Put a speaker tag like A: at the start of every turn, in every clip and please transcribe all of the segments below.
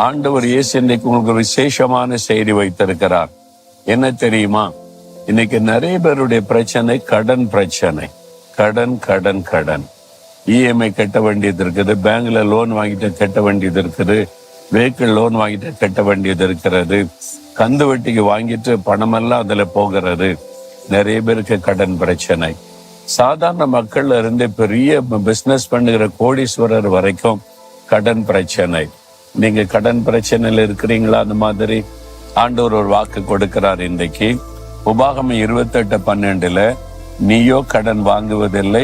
A: ஆண்டவர் இயேசு இன்னைக்கு உங்களுக்கு ஒரு விசேஷமான செய்தி வைத்திருக்கிறார். என்ன தெரியுமா? இன்னைக்கு நிறைய பேருடைய பிரச்சனை கடன் பிரச்சனை. கடன் கடன் கடன். இஎம்ஐ கட்ட வேண்டியது இருக்குது, பேங்க்ல லோன் வாங்கிட்டு கட்ட வேண்டியது இருக்குது, வெஹிக்கிள் லோன் வாங்கிட்டு கட்ட வேண்டியது இருக்கிறது, கந்து வட்டிக்கு வாங்கிட்டு பணமெல்லாம் அதுல போகிறது. நிறைய பேருக்கு கடன் பிரச்சனை. சாதாரண மக்கள்ல இருந்து பெரிய பிசினஸ் பண்ணுகிற கோடீஸ்வரர் வரைக்கும் கடன் பிரச்சனை. நீங்க கடன் பிரச்சனையில இருக்கிறீங்களா? அந்த மாதிரி ஆண்டவர் ஒரு வாக்கு கொடுக்கிறார் இன்றைக்கு. உபாகமம் 28:12 நீயோ கடன் வாங்குவதில்லை,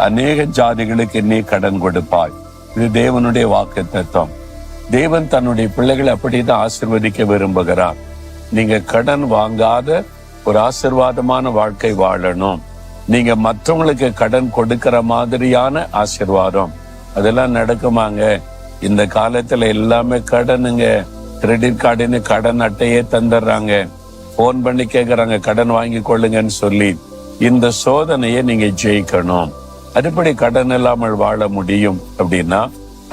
A: அநேக ஜாதிகளுக்கு நீ கடன் கொடுப்பாய். இது தேவனுடைய வாக்கு தத்துவம். தேவன் தன்னுடைய பிள்ளைகளை அப்படிதான் ஆசீர்வதிக்க விரும்புகிறார். நீங்க கடன் வாங்காத ஒரு ஆசீர்வாதமான வாழ்க்கை வாழணும். நீங்க மற்றவங்களுக்கு கடன் கொடுக்கிற மாதிரியான ஆசீர்வாதம் அதெல்லாம் நடக்குமாங்க? இந்த காலத்துல எல்லாமே கடனுங்க. கிரெடிட் கார்டுன்னு கடன் அட்டையே தந்துடுறாங்க. போன் பண்ணி கேட்கறாங்க கடன் வாங்கி கொள்ளுங்கன்னு சொல்லி. இந்த சோதனையை நீங்க ஜெயிக்கணும். அதுபடி கடன் இல்லாமல் வாழ முடியும் அப்படின்னா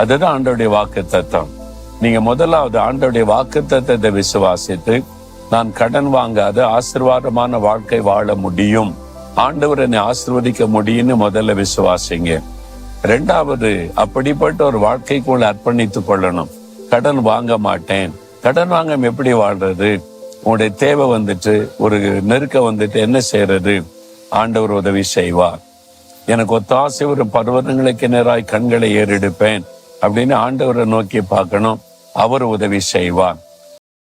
A: அதுதான் ஆண்டவருடைய வாக்கு தத்தம். நீங்க முதலாவது ஆண்டவருடைய வாக்கு தத்தத்தை விசுவாசித்து நான் கடன் வாங்காத ஆசீர்வாதமான வாழ்க்கை வாழ முடியும், ஆண்டவர் என்னை ஆசீர்வதிக்க முடியும்னு முதல்ல விசுவாசிங்க. ரெண்டாவது, அப்படிப்பட்ட ஒரு வாழ்க்கைக்குள்ள அர்ப்பணித்துக் கொள்ளணும். கடன் வாங்க மாட்டேன். கடன் வாங்காம எப்படி வாழ்றது? உங்களுடைய தேவை வந்துட்டு, ஒரு நெருக்க வந்துட்டு என்ன செய்யறது? ஆண்டவர் உதவி செய்வார். எனக்கு ஒத்தாசை ஒரு பர்வதங்களுக்கு நேராய் கண்களை ஏறெடுப்பேன் அப்படின்னு ஆண்டவரை நோக்கி பார்க்கணும். அவர் உதவி செய்வார்.